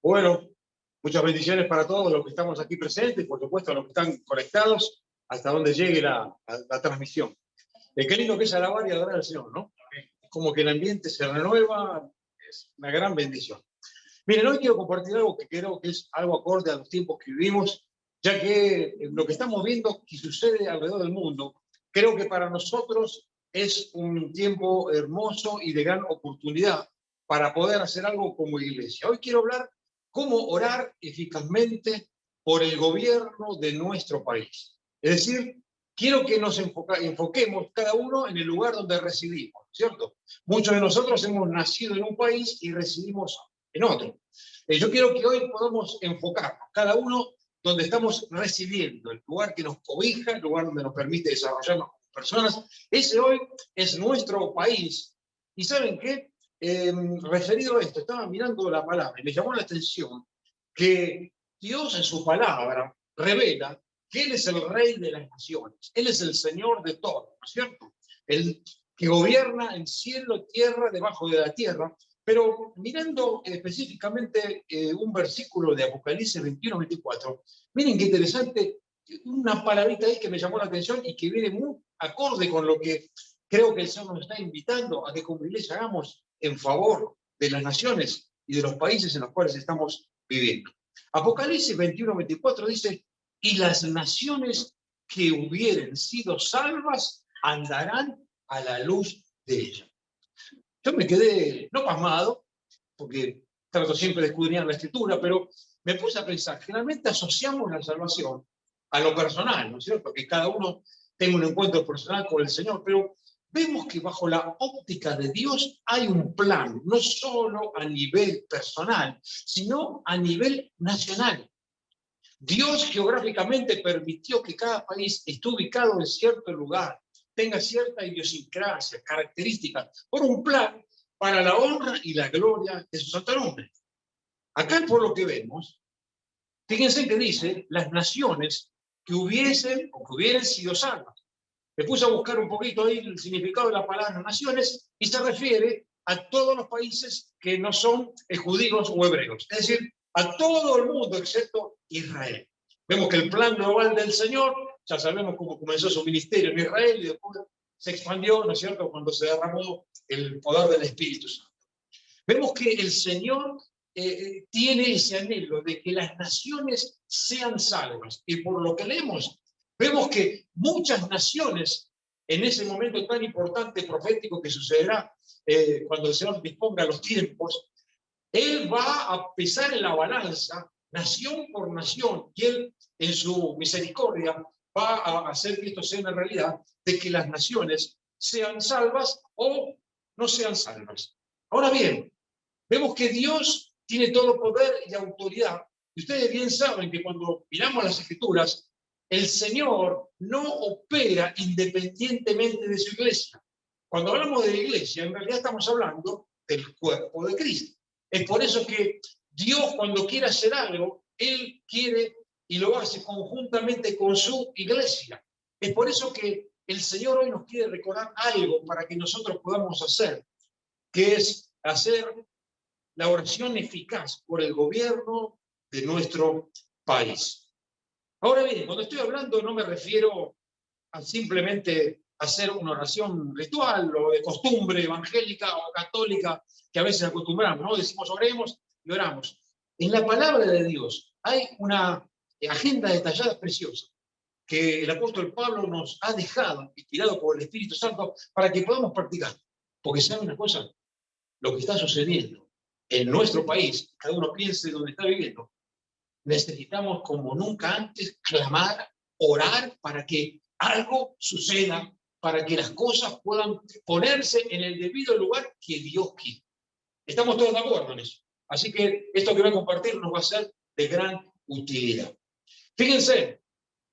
Bueno, muchas bendiciones para todos los que estamos aquí presentes, por supuesto a los que están conectados, hasta donde llegue la transmisión. Qué lindo que es alabar y adorar al Señor, ¿no? Como que el ambiente se renueva, es una gran bendición. Miren, hoy quiero compartir algo que creo que es algo acorde a los tiempos que vivimos, ya que lo que estamos viendo que sucede alrededor del mundo, creo que para nosotros es un tiempo hermoso y de gran oportunidad para poder hacer algo como iglesia. Hoy quiero hablar cómo orar eficazmente por el gobierno de nuestro país. Es decir, quiero que nos enfoquemos cada uno en el lugar donde residimos, ¿cierto? Muchos de nosotros hemos nacido en un país y residimos en otro. Yo quiero que hoy podamos enfocarnos, cada uno donde estamos residiendo, el lugar que nos cobija, el lugar donde nos permite desarrollarnos como personas. Ese hoy es nuestro país. ¿Y saben qué? Referido a esto, estaba mirando la palabra y me llamó la atención que Dios en su palabra revela que Él es el Rey de las naciones, Él es el Señor de todo, ¿no es cierto? El que gobierna el cielo, tierra, debajo de la tierra. Pero mirando específicamente un versículo de Apocalipsis 21-24, miren qué interesante, una palabrita ahí que me llamó la atención y que viene muy acorde con lo que creo que el Señor nos está invitando a que como iglesia hagamos en favor de las naciones y de los países en los cuales estamos viviendo. Apocalipsis 21-24 dice, y las naciones que hubieren sido salvas andarán a la luz de ella. Yo me quedé, no pasmado, porque trato siempre de escudriñar la Escritura, pero me puse a pensar, generalmente asociamos la salvación a lo personal, ¿no es cierto? Que cada uno tenga un encuentro personal con el Señor, pero vemos que bajo la óptica de Dios hay un plan, no solo a nivel personal, sino a nivel nacional. Dios geográficamente permitió que cada país esté ubicado en cierto lugar, tenga cierta idiosincrasia, características, por un plan para la honra y la gloria de su santo nombre. Acá por lo que vemos, fíjense que dice las naciones que hubiesen o que hubieran sido salvas. Me puse a buscar un poquito ahí el significado de la palabra naciones y se refiere a todos los países que no son judíos o hebreos, es decir, a todo el mundo excepto Israel. Vemos que el plan global del Señor, ya sabemos cómo comenzó su ministerio en Israel y después se expandió, ¿no es cierto?, cuando se derramó el poder del Espíritu Santo. Vemos que el Señor tiene ese anhelo de que las naciones sean salvas. Y por lo que leemos, vemos que muchas naciones, en ese momento tan importante profético que sucederá cuando el Señor disponga los tiempos, Él va a pesar en la balanza, nación por nación, y Él, en su misericordia, va a hacer que esto sea una realidad, de que las naciones sean salvas o no sean salvas. Ahora bien, vemos que Dios tiene todo poder y autoridad. Y ustedes bien saben que cuando miramos las Escrituras, el Señor no opera independientemente de su iglesia. Cuando hablamos de la iglesia, en realidad estamos hablando del cuerpo de Cristo. Es por eso que Dios, cuando quiere hacer algo, Él quiere y lo hace conjuntamente con su iglesia. Es por eso que el Señor hoy nos quiere recordar algo para que nosotros podamos hacer, que es hacer la oración eficaz por el gobierno de nuestro país. Ahora bien, cuando estoy hablando no me refiero a simplemente hacer una oración ritual o de costumbre evangélica o católica que a veces acostumbramos, ¿no? Decimos oremos y oramos. En la palabra de Dios hay una agenda detallada preciosa que el apóstol Pablo nos ha dejado, inspirado por el Espíritu Santo, para que podamos practicar. Porque ¿saben una cosa? Lo que está sucediendo en nuestro país, cada uno piense dónde está viviendo, necesitamos como nunca antes clamar, orar para que algo suceda, para que las cosas puedan ponerse en el debido lugar que Dios quiere. Estamos todos de acuerdo en eso. Así que esto que voy a compartir nos va a ser de gran utilidad. Fíjense,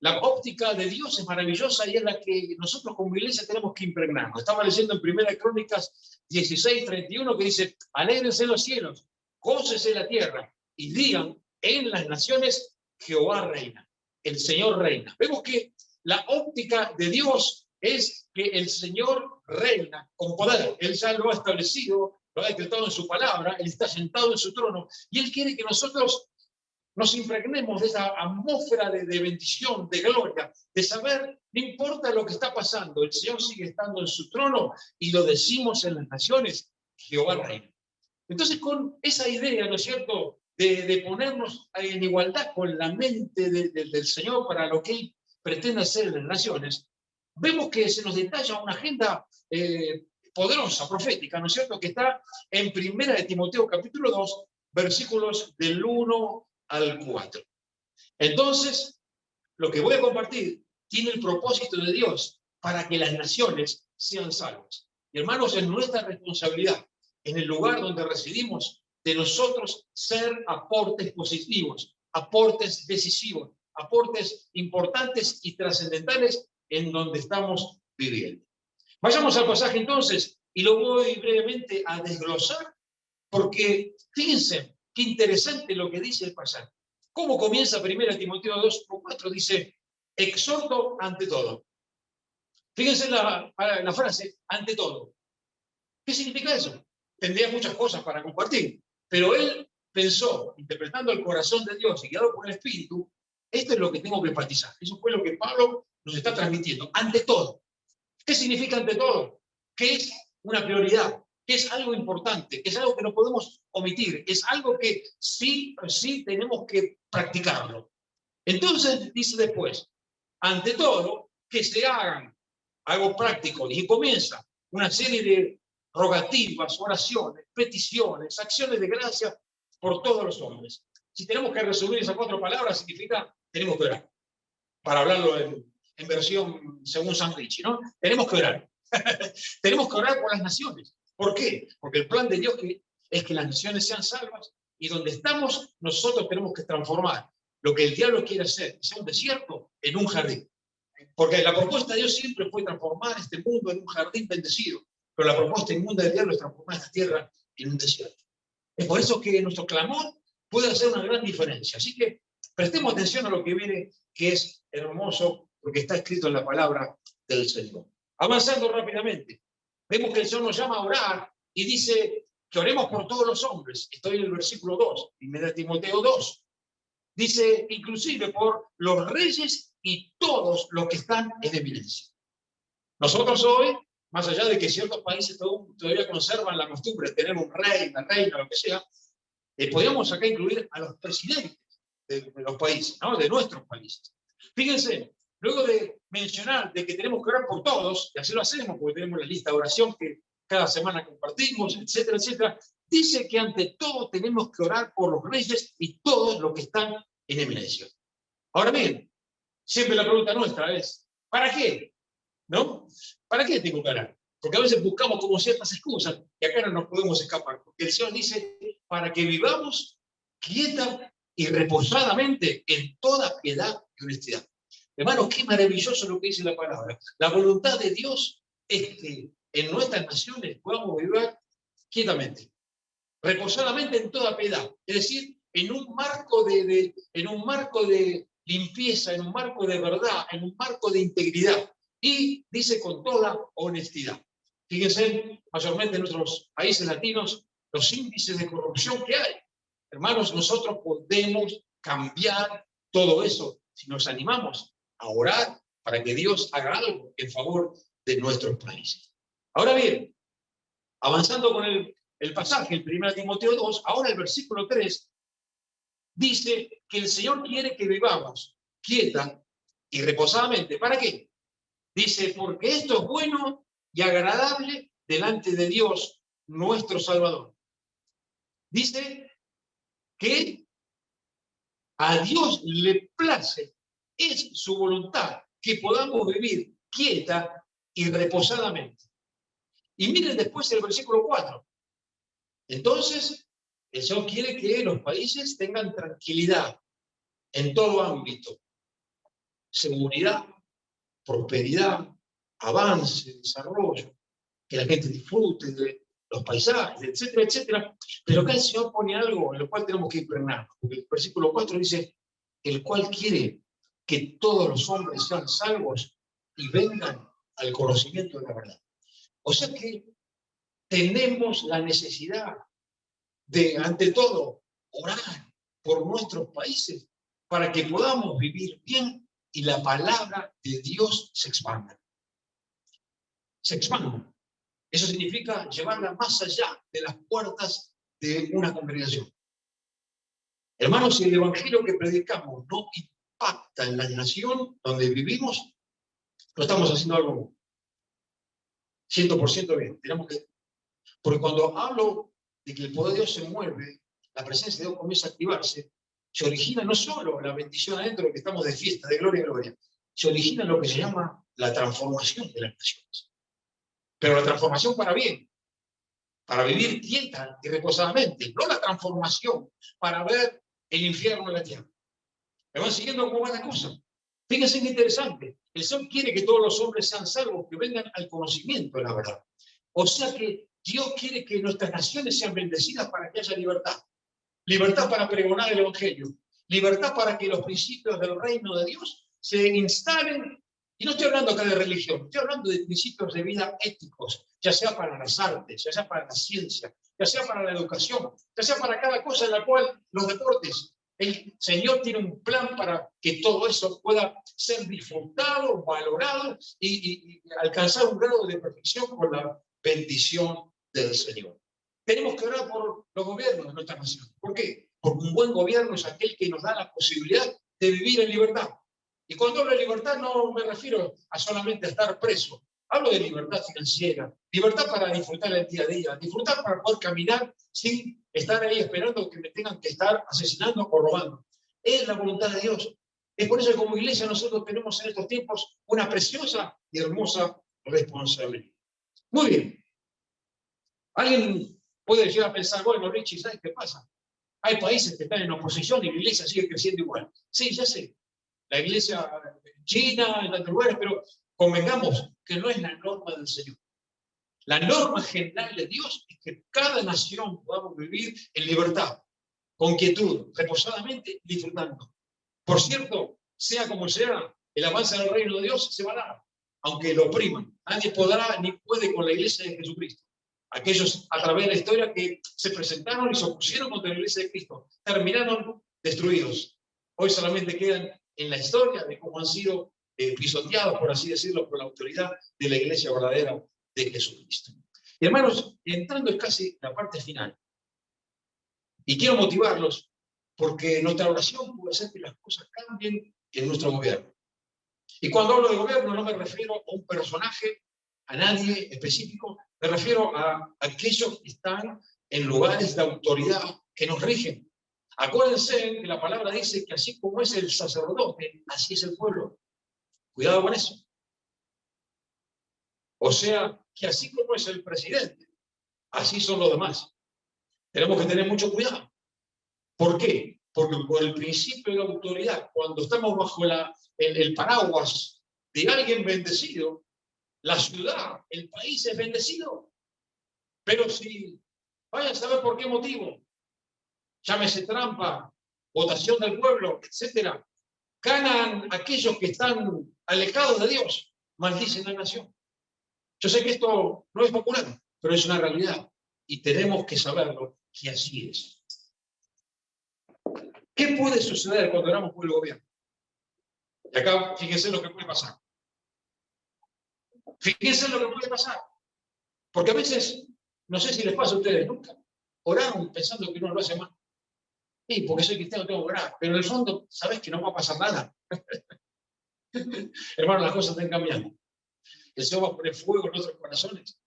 la óptica de Dios es maravillosa y es la que nosotros como iglesia tenemos que impregnarnos. Estaba leyendo en 1 Crónicas 16:31 que dice, alégrense los cielos, gócese la tierra y digan en las naciones Jehová reina, el Señor reina. Vemos que la óptica de Dios es que el Señor reina con poder. Él ya lo ha establecido lo ha decretado en su palabra, Él está sentado en su trono, y Él quiere que nosotros nos impregnemos de esa atmósfera de bendición, de gloria, de saber, no importa lo que está pasando, el Señor sigue estando en su trono, y lo decimos en las naciones, Jehová reina. Entonces, con esa idea, ¿no es cierto?, de ponernos en igualdad con la mente del Señor para lo que Él pretende hacer en las naciones, vemos que se nos detalla una agenda poderosa, profética, ¿no es cierto?, que está en 1 Timoteo capítulo 2, versículos del 1 al 4. Entonces, lo que voy a compartir tiene el propósito de Dios para que las naciones sean salvas. Y hermanos, es nuestra responsabilidad, en el lugar donde residimos, de nosotros ser aportes positivos, aportes decisivos, aportes importantes y trascendentales en donde estamos viviendo. Vayamos al pasaje entonces, y lo voy brevemente a desglosar, porque fíjense qué interesante lo que dice el pasaje. ¿Cómo comienza 1 Timoteo 2:4? Dice, exhorto ante todo. Fíjense la frase, ante todo. ¿Qué significa eso? Tendría muchas cosas para compartir, pero él pensó, interpretando el corazón de Dios y guiado por el Espíritu, esto es lo que tengo que enfatizar. Eso fue lo que Pablo nos está transmitiendo. Ante todo. ¿Qué significa ante todo? Que es una prioridad, que es algo importante, que es algo que no podemos omitir, es algo que sí tenemos que practicarlo. Entonces dice después, ante todo, que se hagan algo práctico, y comienza una serie de rogativas, oraciones, peticiones, acciones de gracia por todos los hombres. Si tenemos que resumir esas 4 palabras, significa tenemos que orar. Para hablarlo en versión según San Richie, ¿no? Tenemos que orar. Tenemos que orar por las naciones. ¿Por qué? Porque el plan de Dios es que las naciones sean salvas, y donde estamos nosotros tenemos que transformar lo que el diablo quiere hacer, que sea un desierto, en un jardín. Porque la propuesta de Dios siempre fue transformar este mundo en un jardín bendecido, pero la propuesta inmunda del diablo es transformar esta tierra en un desierto. Es por eso que nuestro clamor puede hacer una gran diferencia. Así que prestemos atención a lo que viene, que es hermoso, porque está escrito en la palabra del Señor. Avanzando rápidamente, vemos que el Señor nos llama a orar y dice que oremos por todos los hombres. Estoy en el versículo 2, 1 Timoteo 2. Dice inclusive por los reyes y todos los que están en eminencia. Nosotros hoy, más allá de que ciertos países todavía conservan la costumbre de tener un rey, una reina, lo que sea, podríamos acá incluir a los presidentes de los países, ¿no? De nuestros países. Fíjense, luego de mencionar de que tenemos que orar por todos, y así lo hacemos porque tenemos la lista de oración que cada semana compartimos, etcétera, etcétera, dice que ante todo tenemos que orar por los reyes y todos los que están en eminencia. Ahora bien, siempre la pregunta nuestra es, ¿para qué? ¿No? ¿Para qué tengo que orar? Porque a veces buscamos como ciertas excusas y acá no nos podemos escapar. Porque el Señor dice, para que vivamos quieta y reposadamente en toda piedad y honestidad. Hermanos, qué maravilloso lo que dice la palabra. La voluntad de Dios es que en nuestras naciones podamos vivir quietamente, reposadamente en toda piedad. Es decir, en un marco de limpieza, en un marco de verdad, en un marco de integridad. Y dice con toda honestidad. Fíjense, mayormente en nuestros países latinos, los índices de corrupción que hay. Hermanos, nosotros podemos cambiar todo eso si nos animamos a orar para que Dios haga algo en favor de nuestros países. Ahora bien, avanzando con el pasaje, el 1 Timoteo 2, ahora el versículo 3, dice que el Señor quiere que vivamos quieta y reposadamente. ¿Para qué? Dice, porque esto es bueno y agradable delante de Dios, nuestro Salvador. Dice que a Dios le place, es su voluntad, que podamos vivir quieta y reposadamente. Y miren después el versículo 4. Entonces, el Señor quiere que los países tengan tranquilidad en todo ámbito, seguridad, prosperidad, avance, desarrollo, que la gente disfrute de los paisajes, etcétera, etcétera. Pero acá el Señor pone algo en lo cual tenemos que impregnarnos, porque el versículo 4 dice, el cual quiere que todos los hombres sean salvos y vengan al conocimiento de la verdad. O sea que tenemos la necesidad de, ante todo, orar por nuestros países para que podamos vivir bien y la palabra de Dios se expanda. Se expanda. Eso significa llevarla más allá de las puertas de una congregación. Hermanos, si el evangelio que predicamos no impacta en la nación donde vivimos, no estamos haciendo algo 100% bien. Porque cuando hablo de que el poder de Dios se mueve, la presencia de Dios comienza a activarse, se origina no solo la bendición adentro, que estamos de fiesta, de gloria en gloria, se origina lo que se llama la transformación de las naciones. Pero la transformación para bien, para vivir quieta y reposadamente, no la transformación para ver el infierno en la tierra. ¿Me van siguiendo cómo va la cosa? Fíjense qué interesante. El Señor quiere que todos los hombres sean salvos, que vengan al conocimiento de la verdad. O sea que Dios quiere que nuestras naciones sean bendecidas para que haya libertad. Libertad para pregonar el Evangelio. Libertad para que los principios del reino de Dios se instalen. Y no estoy hablando acá de religión, estoy hablando de principios de vida éticos, ya sea para las artes, ya sea para la ciencia, ya sea para la educación, ya sea para cada cosa en la cual los deportes. El Señor tiene un plan para que todo eso pueda ser disfrutado, valorado y alcanzar un grado de perfección con la bendición del Señor. Tenemos que orar por los gobiernos de nuestra nación. ¿Por qué? Porque un buen gobierno es aquel que nos da la posibilidad de vivir en libertad. Y cuando hablo de libertad no me refiero a solamente estar preso. Hablo de libertad financiera, libertad para disfrutar el día a día, disfrutar para poder caminar sin estar ahí esperando que me tengan que estar asesinando o robando. Es la voluntad de Dios. Es por eso que como iglesia nosotros tenemos en estos tiempos una preciosa y hermosa responsabilidad. Muy bien. Alguien puede llegar a pensar, bueno, Richie, ¿sabes qué pasa? Hay países que están en oposición y la iglesia sigue creciendo igual. Sí, ya sé. La iglesia china, en otros lugares, pero convengamos que no es la norma del Señor. La norma general de Dios es que cada nación podamos vivir en libertad, con quietud, reposadamente, disfrutando. Por cierto, sea como sea, el avance del reino de Dios se va a dar, aunque lo opriman. Nadie podrá ni puede con la iglesia de Jesucristo. Aquellos a través de la historia que se presentaron y se opusieron contra la iglesia de Cristo, terminaron destruidos. Hoy solamente quedan en la historia de cómo han sido pisoteados, por así decirlo, por la autoridad de la iglesia verdadera de Jesucristo. Y hermanos, entrando en casi la parte final, y quiero motivarlos, porque nuestra oración puede hacer que las cosas cambien en nuestro gobierno. Y cuando hablo de gobierno no me refiero a un personaje, a nadie específico, me refiero a aquellos que están en lugares de autoridad que nos rigen. Acuérdense que la palabra dice que así como es el sacerdote, así es el pueblo. Cuidado con eso. O sea, que así como es el presidente, así son los demás. Tenemos que tener mucho cuidado. ¿Por qué? Porque por el principio de autoridad, cuando estamos bajo el paraguas de alguien bendecido, la ciudad, el país es bendecido. Pero si vayan a saber por qué motivo, llámese trampa, votación del pueblo, etcétera, ganan aquellos que están alejados de Dios, maldicen la nación. Yo sé que esto no es popular, pero es una realidad y tenemos que saberlo que así es. ¿Qué puede suceder cuando oramos por el gobierno? Y acá fíjense lo que puede pasar. Fíjense lo que puede pasar. Porque a veces, no sé si les pasa a ustedes nunca, oraron pensando que uno lo hace mal. Sí, porque soy cristiano, tengo que orar. Pero en el fondo, sabes que no va a pasar nada. Hermano, las cosas están cambiando. El Señor va a poner fuego en nuestros corazones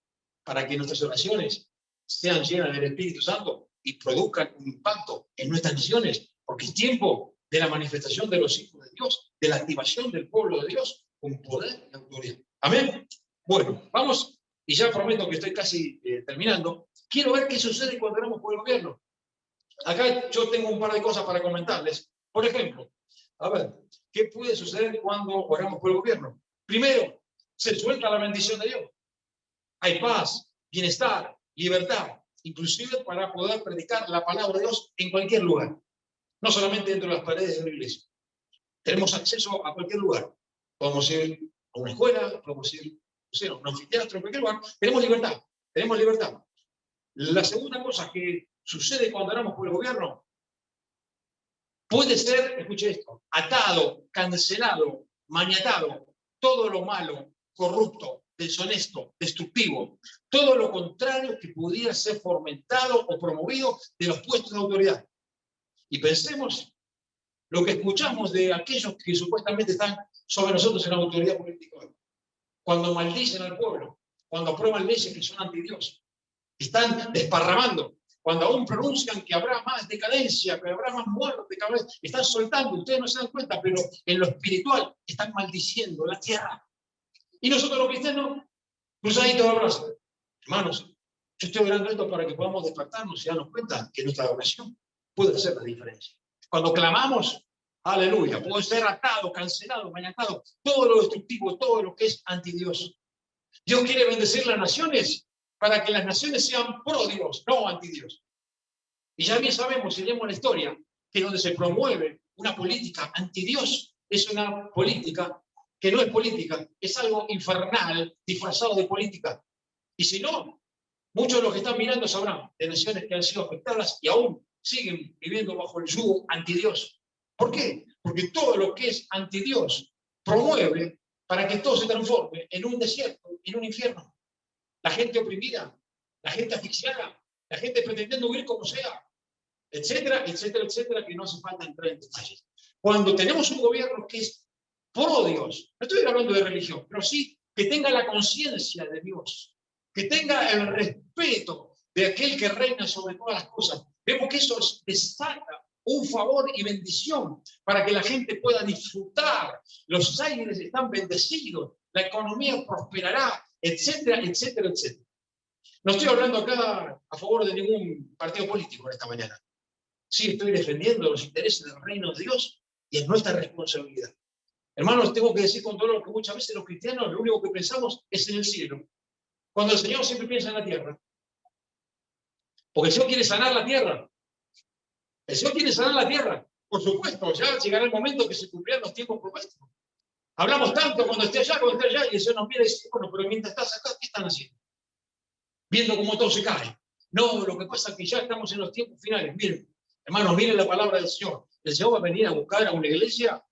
para que nuestras oraciones sean llenas del Espíritu Santo y produzcan un impacto en nuestras naciones, porque es tiempo de la manifestación de los hijos de Dios, de la activación del pueblo de Dios con poder y autoridad. Amén. Bueno, vamos, y ya prometo que estoy casi terminando. Quiero ver qué sucede cuando oramos por el gobierno. Acá yo tengo un par de cosas para comentarles. Por ejemplo, a ver, ¿qué puede suceder cuando oramos por el gobierno? Primero, se suelta la bendición de Dios. Hay paz, bienestar, libertad, inclusive para poder predicar la palabra de Dios en cualquier lugar, no solamente dentro de las paredes de una iglesia. Tenemos acceso a cualquier lugar. Podemos ir a una escuela, podemos ir, no sé, a un anfiteatro, en cualquier lugar. Tenemos libertad, tenemos libertad. La segunda cosa que sucede cuando oramos por el gobierno puede ser, escuche esto, atado, cancelado, maniatado, todo lo malo, corrupto, deshonesto, destructivo, todo lo contrario que pudiera ser fomentado o promovido de los puestos de autoridad. Y pensemos lo que escuchamos de aquellos que supuestamente están sobre nosotros en la autoridad política. Cuando maldicen al pueblo, cuando aprueban leyes que son anti Dios, están desparramando. Cuando aún pronuncian que habrá más decadencia, que habrá más muertos de cabeza, están soltando, ustedes no se dan cuenta, pero en lo espiritual están maldiciendo la tierra. Y nosotros los cristianos, cruzaditos de brazos. Hermanos, yo estoy orando esto para que podamos despertarnos y darnos cuenta que nuestra oración puede hacer la diferencia. Cuando clamamos, aleluya, puede ser atado, cancelado, maniatado, todo lo destructivo, todo lo que es anti Dios. Dios quiere bendecir las naciones para que las naciones sean pro Dios, no anti Dios. Y ya bien sabemos, si leemos la historia, que donde se promueve una política anti Dios, es una política que no es política, es algo infernal, disfrazado de política. Y si no, muchos de los que están mirando sabrán de naciones que han sido afectadas y aún siguen viviendo bajo el yugo anti Dios. ¿Por qué? Porque todo lo que es anti Dios promueve para que todo se transforme en un desierto, en un infierno. La gente oprimida, la gente asfixiada, la gente pretendiendo huir como sea, etcétera, etcétera, etcétera, que no hace falta entrar en detalles. Cuando tenemos un gobierno que es pro Dios, no estoy hablando de religión, pero sí que tenga la conciencia de Dios, que tenga el respeto de aquel que reina sobre todas las cosas, vemos que eso desata un favor y bendición para que la gente pueda disfrutar. Los aires están bendecidos, la economía prosperará, etcétera, etcétera, etcétera. No estoy hablando acá a favor de ningún partido político esta mañana. Sí, estoy defendiendo los intereses del reino de Dios y es nuestra responsabilidad. Hermanos, tengo que decir con dolor que muchas veces los cristianos lo único que pensamos es en el cielo, cuando el Señor siempre piensa en la tierra. Porque el Señor quiere sanar la tierra. El Señor quiere sanar la tierra. Por supuesto, ya llegará el momento que se cumplirán los tiempos propuestos. Hablamos tanto cuando esté allá, y el Señor nos mira y dice, bueno, pero mientras estás acá, ¿qué están haciendo? Viendo cómo todo se cae. No, lo que pasa es que ya estamos en los tiempos finales. Miren, hermanos, miren la palabra del Señor. El Señor va a venir a buscar a una iglesia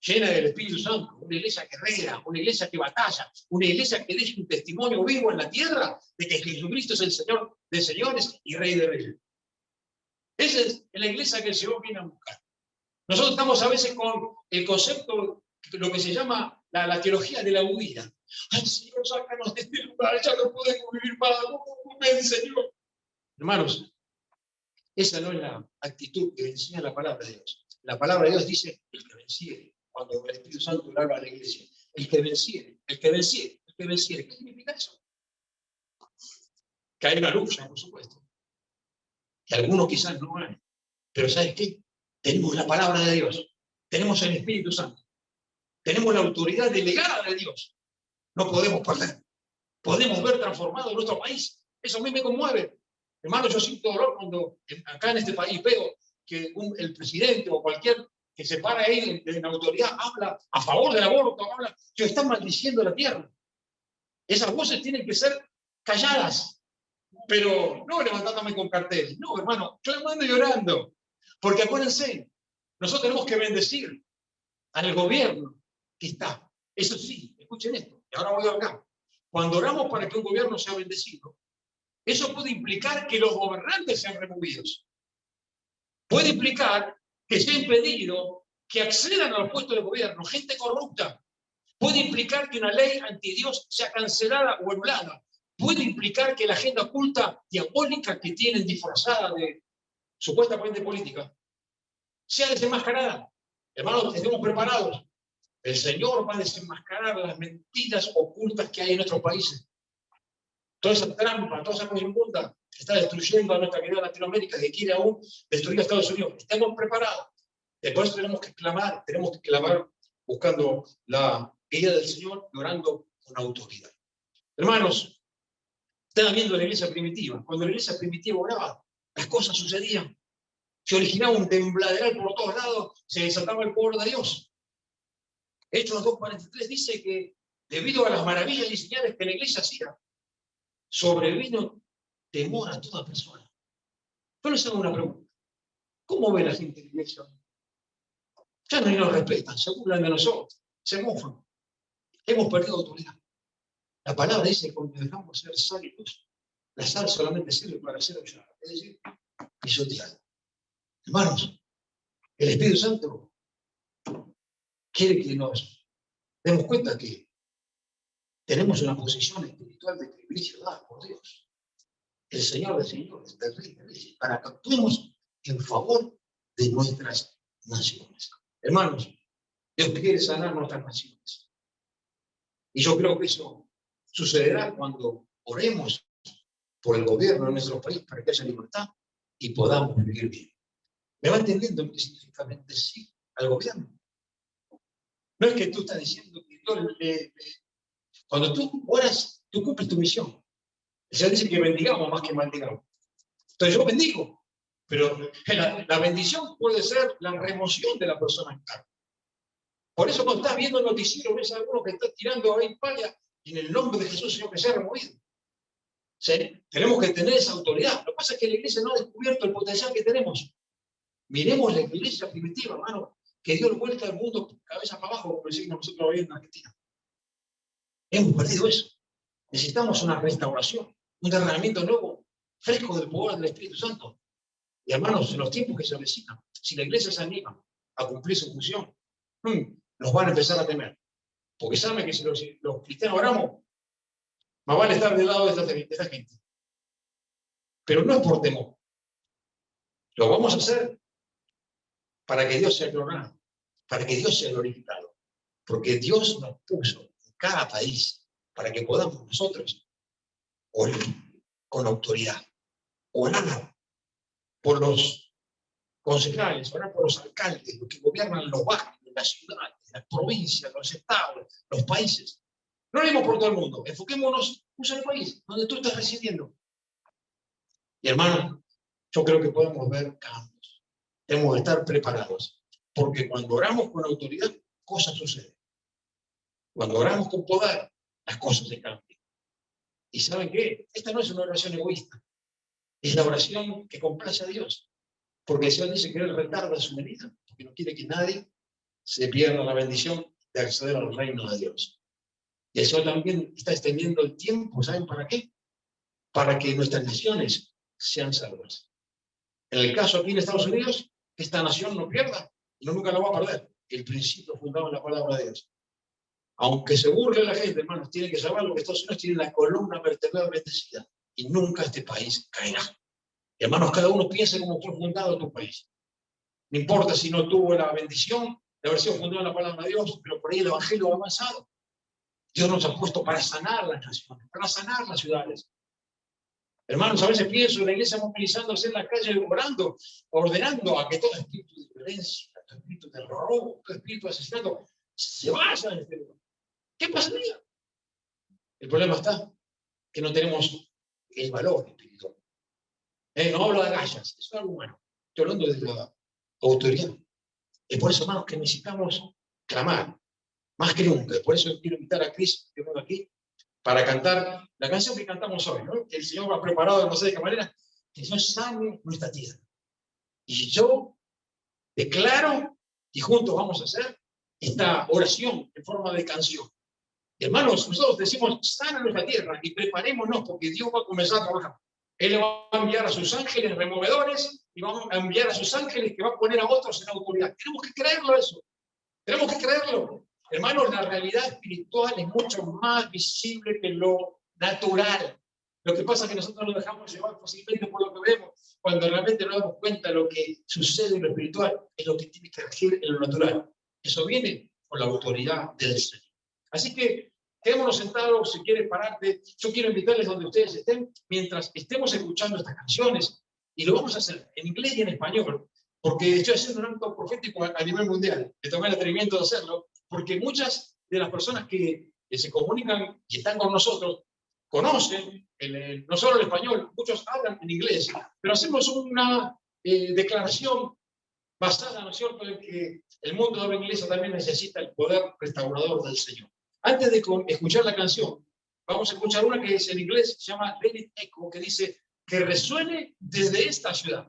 llena del Espíritu Santo, una iglesia guerrera, una iglesia que batalla, una iglesia que deje un testimonio vivo en la tierra de que Jesucristo es el Señor de señores y Rey de reyes. Esa es la iglesia que el Señor viene a buscar. Nosotros estamos a veces con el concepto, lo que se llama la teología de la huida. Ay, Señor, sácanos de este lugar, ya no podemos vivir más. Ven, Señor. Hermanos, esa no es la actitud que enseña la palabra de Dios. La palabra de Dios dice, el que venciere, cuando el Espíritu Santo le habla a la iglesia, el que venciere, el que venciere, el que venciere. ¿Qué significa eso? Que hay una lucha, por supuesto. Que algunos quizás no ganen. Pero ¿sabes qué? Tenemos la palabra de Dios. Tenemos el Espíritu Santo. Tenemos la autoridad delegada de Dios. No podemos perder. Podemos ver transformado nuestro país. Eso a mí me conmueve. Hermano, yo siento dolor cuando acá en este país veo que el presidente o cualquier que se para ahí en la autoridad habla a favor del aborto, habla que están maldiciendo la tierra. Esas voces tienen que ser calladas, pero no levantándome con carteles. No, hermano, clamando y orando. Porque acuérdense, nosotros tenemos que bendecir al gobierno que está. Eso sí, escuchen esto, y ahora voy a hablar. Cuando oramos para que un gobierno sea bendecido, eso puede implicar que los gobernantes sean removidos. Puede implicar que sea impedido que accedan a los puestos de gobierno gente corrupta. Puede implicar que una ley anti Dios sea cancelada o anulada. Puede implicar que la agenda oculta, diabólica que tienen disfrazada de supuestamente política, sea desenmascarada. Hermanos, estemos preparados. El Señor va a desenmascarar las mentiras ocultas que hay en nuestros países. Toda esa trampa, toda esa cosa inmunda que está destruyendo a nuestra querida Latinoamérica, que quiere aún destruir a Estados Unidos. Estamos preparados. Después tenemos que clamar buscando la guía del Señor y orando con autoridad. Hermanos, están viendo la iglesia primitiva. Cuando la iglesia primitiva oraba, las cosas sucedían. Se originaba un tembladeral por todos lados, se desataba el poder de Dios. Hechos 2:43 dice que debido a las maravillas y señales que la iglesia hacía, sobrevino temor a toda persona. Yo les hago una pregunta. ¿Cómo ve la gente en la iglesia? Ya no nos respetan, se burlan de nosotros, se mofan. Hemos perdido autoridad. La palabra dice que cuando dejamos ser sal y luz, la sal solamente sirve para hacer aullada, es decir, pisotear. Hermanos, el Espíritu Santo quiere que nos demos cuenta que tenemos una posición espiritual de privilegio dada por Dios. El Señor de señores, del Rey de reyes, para que actuemos en favor de nuestras naciones. Hermanos, Dios quiere sanar nuestras naciones. Y yo creo que eso sucederá cuando oremos por el gobierno de nuestro país para que haya libertad y podamos vivir bien. ¿Me va entendiendo lo que significa bendecir al gobierno? No es que tú estás diciendo que cuando tú oras, tú cumples tu misión. El Señor dice que bendigamos más que maldigamos. Entonces yo bendigo, pero la bendición puede ser la remoción de la persona enferma. Por eso cuando estás viendo el noticiero, ves a alguno que está tirando ahí palla y en el nombre de Jesús, Señor, que sea removido. ¿Sí? Tenemos que tener esa autoridad. Lo que pasa es que la iglesia no ha descubierto el potencial que tenemos. Miremos la iglesia primitiva, hermano, que dio vuelta al mundo cabeza para abajo, como decimos nosotros hoy en Argentina. Hemos perdido eso. Necesitamos una restauración, un derramamiento nuevo, fresco del poder del Espíritu Santo. Y hermanos, en los tiempos que se avecinan, si la iglesia se anima a cumplir su función, nos van a empezar a temer. Porque saben que si los cristianos oramos, más vale estar del lado de esta gente. Pero no es por temor. Lo vamos a hacer para que Dios sea glorificado, para que Dios sea glorificado. Porque Dios nos puso en cada país para que podamos nosotros orar con autoridad, orar por los concejales, orar por los alcaldes, los que gobiernan los barrios, las ciudades, las provincias, los estados, los países. No oremos por todo el mundo, enfoquémonos en un solo país, donde tú estás residiendo. Y hermano, yo creo que podemos ver cambios. Tenemos que estar preparados, porque cuando oramos con autoridad, cosas suceden. Cuando oramos con poder, las cosas se cambian. ¿Y saben qué? Esta no es una oración egoísta, es la oración que complace a Dios. Porque el Señor dice que Él retarda su venida, porque no quiere que nadie se pierda la bendición de acceder al reino de Dios. Y el Señor también está extendiendo el tiempo, ¿saben para qué? Para que nuestras naciones sean salvas. En el caso aquí en Estados Unidos, esta nación no pierda, y no nunca lo va a perder. El principio fundado en la palabra de Dios. Aunque se burle la gente, hermanos, tienen que saber lo que Estados Unidos tiene la columna vertebral bendecida, y nunca este país caerá. Hermanos, cada uno piensa cómo fue fundado tu país. No importa si no tuvo la bendición de haber sido fundado en la palabra de Dios, pero por ahí el evangelio ha avanzado. Dios nos ha puesto para sanar las naciones, para sanar las ciudades. Hermanos, a veces pienso en la iglesia movilizándose en la calle, orando, ordenando a que todo espíritu de violencia, todo espíritu de robo, todo espíritu de asesinato, se vaya de este lugar. ¿Qué pasaría? El problema está que no tenemos el valor espiritual. No hablo de agallas, eso es algo humano. Estoy hablando de la autoridad. Es por eso, hermanos, que necesitamos clamar, más que nunca. Por eso quiero invitar a Cris, que venga aquí, para cantar la canción que cantamos hoy, ¿no? Que el Señor ha preparado, no sé de qué manera, que el Señor sane nuestra tierra. Y yo declaro, y juntos vamos a hacer esta oración en forma de canción. Hermanos, nosotros decimos, sana nuestra tierra y preparémonos porque Dios va a comenzar a trabajar. Él va a enviar a sus ángeles removedores y va a enviar a sus ángeles que va a poner a otros en autoridad. Tenemos que creerlo eso. Tenemos que creerlo. Hermanos, la realidad espiritual es mucho más visible que lo natural. Lo que pasa es que nosotros nos dejamos llevar posiblemente por lo que vemos, cuando realmente nos damos cuenta de lo que sucede en lo espiritual, es lo que tiene que regir en lo natural. Eso viene con la autoridad del Señor. Así que quedémonos sentados, si quieres pararte. Yo quiero invitarles donde ustedes estén, mientras estemos escuchando estas canciones, y lo vamos a hacer en inglés y en español, porque estoy haciendo un acto profético a nivel mundial. Me tomé el atrevimiento de hacerlo, porque muchas de las personas que se comunican y están con nosotros conocen no solo el español, muchos hablan en inglés, pero hacemos una declaración basada, ¿no es cierto?, en que el mundo de la iglesia también necesita el poder restaurador del Señor. Antes de escuchar la canción, vamos a escuchar una que es en inglés, se llama Let It Echo, que dice, que resuene desde esta ciudad.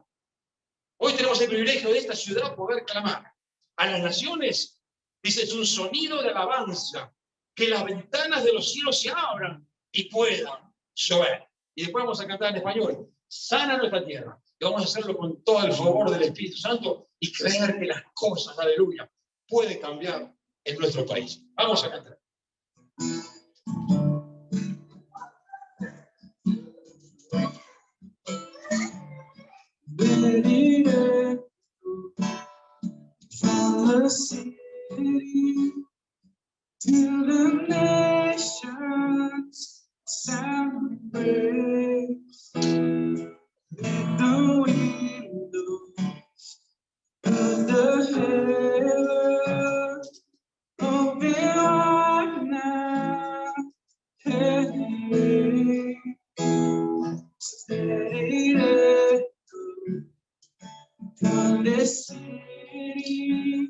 Hoy tenemos el privilegio de esta ciudad poder clamar a las naciones. Dice, es un sonido de alabanza, que las ventanas de los cielos se abran y puedan llover. Y después vamos a cantar en español, sana nuestra tierra. Y vamos a hacerlo con todo el favor del Espíritu Santo y creer que las cosas, aleluya, pueden cambiar en nuestro país. Vamos a cantar. From the city to the nations, sound praise. Let the windows of the heaven open wide now. Hey, steady from the city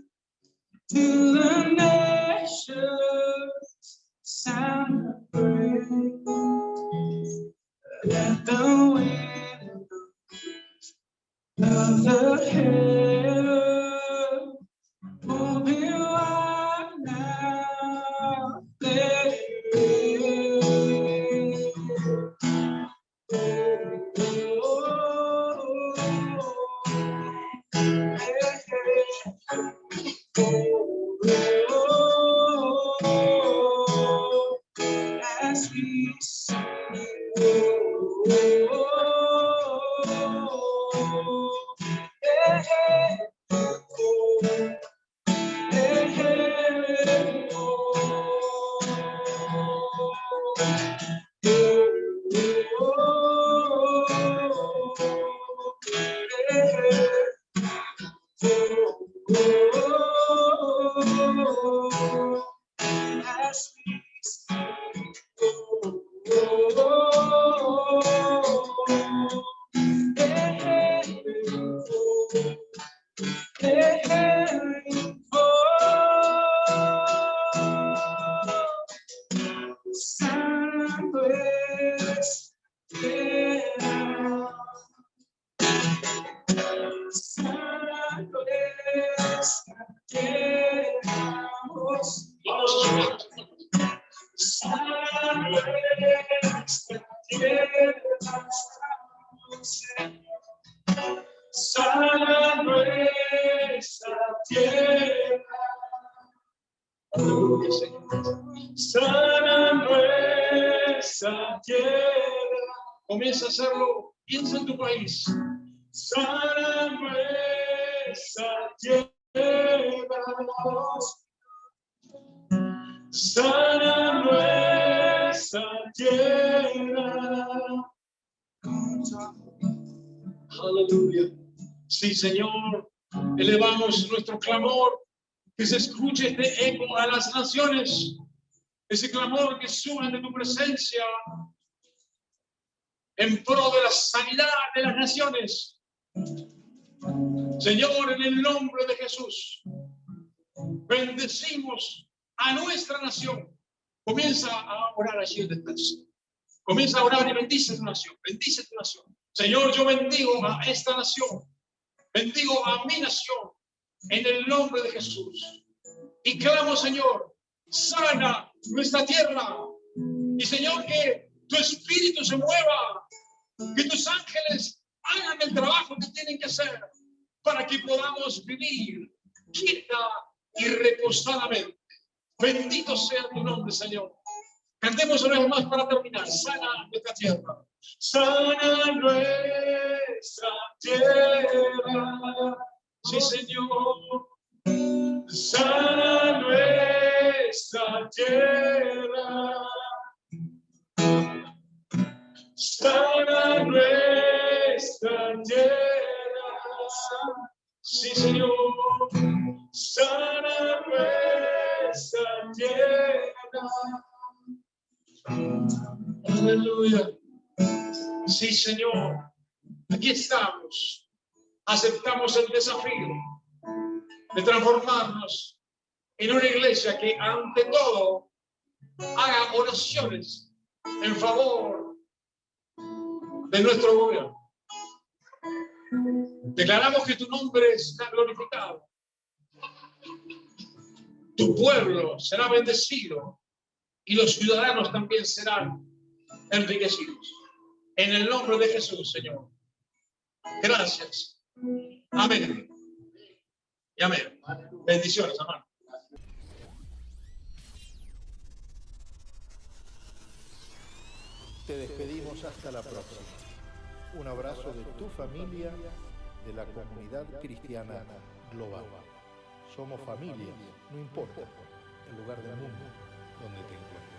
to the nations, sound of praise. Let the windows of the heaven open wide now. Let it rain. As we sing, Comienza a hacerlo. Piensa en tu país. sana nuestra tierra, sana nuestra tierra. Aleluya. Sí, Señor. Elevamos nuestro clamor. Que se escuche este eco a las naciones. Ese clamor que sube de tu presencia en pro de la sanidad de las naciones. Señor, en el nombre de Jesús, bendecimos a nuestra nación. Comienza a orar allí donde estás. Comienza a orar y bendice tu nación. Bendice tu nación. Señor, yo bendigo a esta nación. Bendigo a mi nación en el nombre de Jesús. Y clamo, Señor, sana nuestra tierra. Y Señor, que tu espíritu se mueva. Que tus ángeles hagan el trabajo que tienen que hacer para que podamos vivir quieta y reposadamente. Bendito sea tu nombre, Señor. Cantemos una vez más para terminar. Sana nuestra tierra. Sana nuestra tierra. Sí, Señor. Sana nuestra tierra. Sana nuestra tierra. Sí, Señor. Sana nuestra tierra. Aleluya. Sí, Señor. Aquí estamos. Aceptamos el desafío de transformarnos en una iglesia que ante todo haga oraciones en favor de nuestro gobierno. Declaramos que tu nombre está glorificado. Tu pueblo será bendecido y los ciudadanos también serán enriquecidos. En el nombre de Jesús, Señor. Gracias. Amén. Y amén. Bendiciones, hermano. Te despedimos hasta la próxima. Un abrazo de tu familia, de la comunidad cristiana global. Somos familia, no importa el lugar del mundo donde te encuentres.